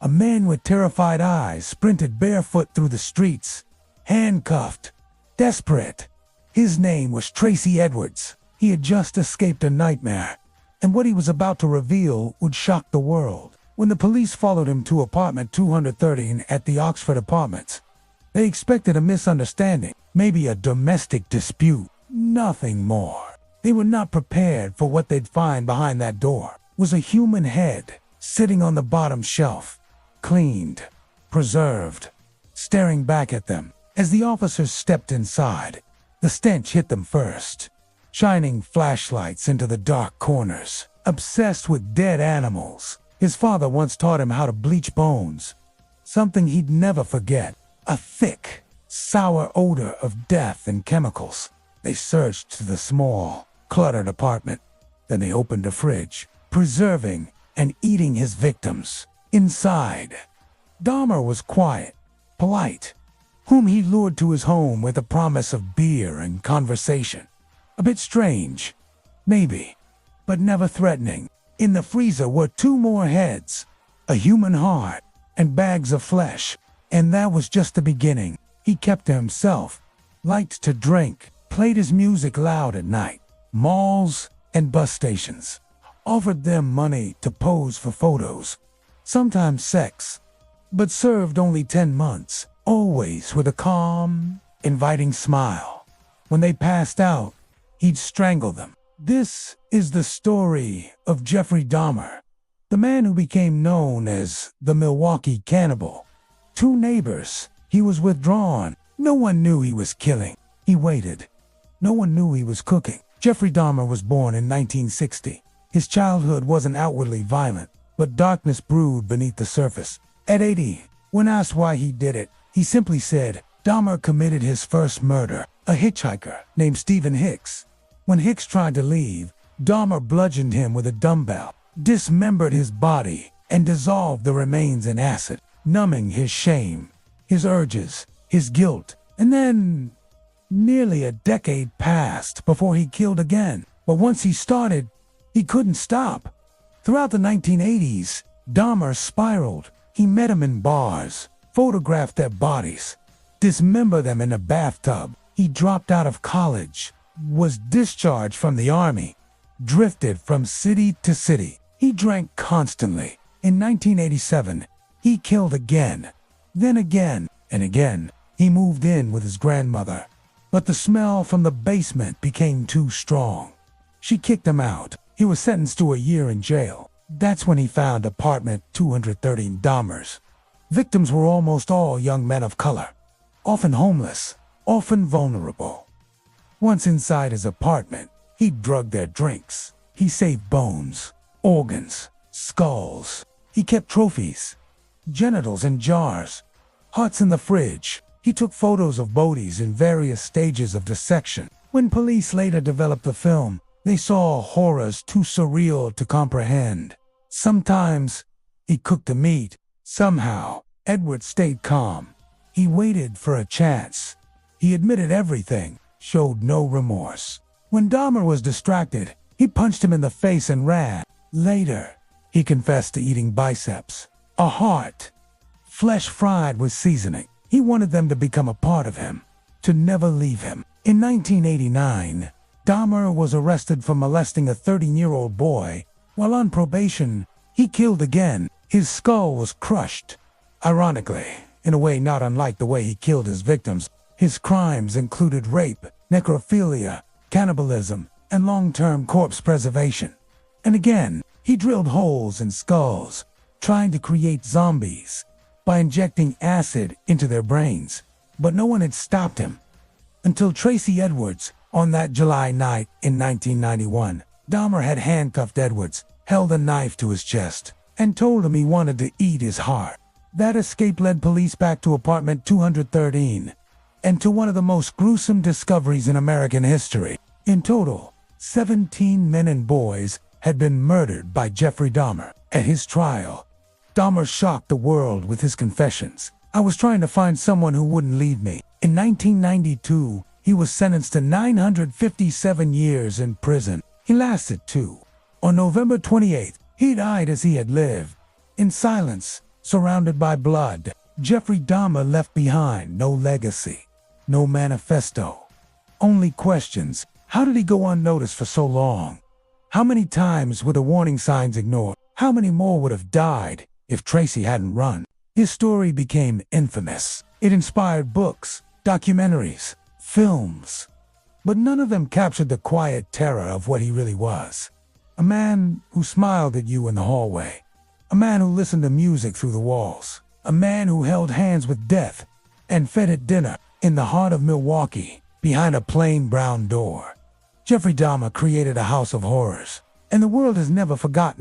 A man with terrified eyes sprinted barefoot through the streets, handcuffed, desperate. His name was Tracy Edwards. He had just escaped a nightmare, and what he was about to reveal would shock the world. When the police followed him to apartment 213 at the Oxford Apartments, they expected a misunderstanding, maybe a domestic dispute, nothing more. They were not prepared for what they'd find behind that door. Was a human head sitting on the bottom shelf, cleaned, preserved, staring back at them. As the officers stepped inside, the stench hit them first, shining flashlights into the dark corners. Obsessed with dead animals, his father once taught him how to bleach bones, something he'd never forget. A thick, sour odor of death and chemicals. They searched the small, cluttered apartment. Then they opened a fridge, preserving and eating his victims. Inside, Dahmer was quiet, polite, whom he lured to his home with a promise of beer and conversation. A bit strange, maybe, but never threatening. In the freezer were 2 more heads, a human heart, and bags of flesh. And that was just the beginning. He kept to himself, liked to drink, played his music loud at night. Malls and bus stations offered them money to pose for photos, sometimes sex, but served only 10 months, always with a calm, inviting smile. When they passed out, he'd strangle them. This is the story of Jeffrey Dahmer, the man who became known as the Milwaukee Cannibal. 2 neighbors. He was withdrawn. No one knew he was killing. He waited. No one knew he was cooking. Jeffrey Dahmer was born in 1960. His childhood wasn't outwardly violent, but darkness brewed beneath the surface. At 80, when asked why he did it, he simply said, Dahmer committed his first murder, a hitchhiker named Stephen Hicks. When Hicks tried to leave, Dahmer bludgeoned him with a dumbbell, dismembered his body, and dissolved the remains in acid, numbing his shame, his urges, his guilt. And then, nearly a decade passed before he killed again. But once he started, he couldn't stop. Throughout the 1980s, Dahmer spiraled. He met them in bars, photographed their bodies, dismembered them in a bathtub. He dropped out of college, was discharged from the army, drifted from city to city. He drank constantly. In 1987, he killed again, then again, and again. He moved in with his grandmother, but the smell from the basement became too strong. She kicked him out. He was sentenced to a year in jail. That's when he found apartment 213 Dahmer's. Victims were almost all young men of color, often homeless, often vulnerable. Once inside his apartment, he drugged their drinks. He saved bones, organs, skulls. He kept trophies, genitals in jars, hearts in the fridge. He took photos of bodies in various stages of dissection. When police later developed the film, they saw horrors too surreal to comprehend. Sometimes he cooked the meat. Somehow, Edward stayed calm. He waited for a chance. He admitted everything, showed no remorse. When Dahmer was distracted, he punched him in the face and ran. Later, he confessed to eating biceps, a heart, flesh fried with seasoning. He wanted them to become a part of him, to never leave him. In 1989, Dahmer was arrested for molesting a 13-year-old boy. While on probation, he killed again. His skull was crushed. Ironically, in a way not unlike the way he killed his victims, his crimes included rape, necrophilia, cannibalism, and long-term corpse preservation. And again, he drilled holes in skulls, trying to create zombies by injecting acid into their brains. But no one had stopped him. Until Tracy Edwards, on that July night in 1991, Dahmer had handcuffed Edwards, held a knife to his chest, and told him he wanted to eat his heart. That escape led police back to apartment 213, and to one of the most gruesome discoveries in American history. In total, 17 men and boys had been murdered by Jeffrey Dahmer. At his trial, Dahmer shocked the world with his confessions. I was trying to find someone who wouldn't leave me. In 1992, he was sentenced to 957 years in prison. He lasted 2. On November 28th, he died as he had lived, in silence, surrounded by blood. Jeffrey Dahmer left behind no legacy, no manifesto, only questions. How did he go unnoticed for so long? How many times were the warning signs ignored? How many more would have died if Tracy hadn't run? His story became infamous. It inspired books, documentaries, films, but none of them captured the quiet terror of what he really was. A man who smiled at you in the hallway. A man who listened to music through the walls. A man who held hands with death and fed at dinner in the heart of Milwaukee, behind a plain brown door. Jeffrey Dahmer created a house of horrors, and the world has never forgotten.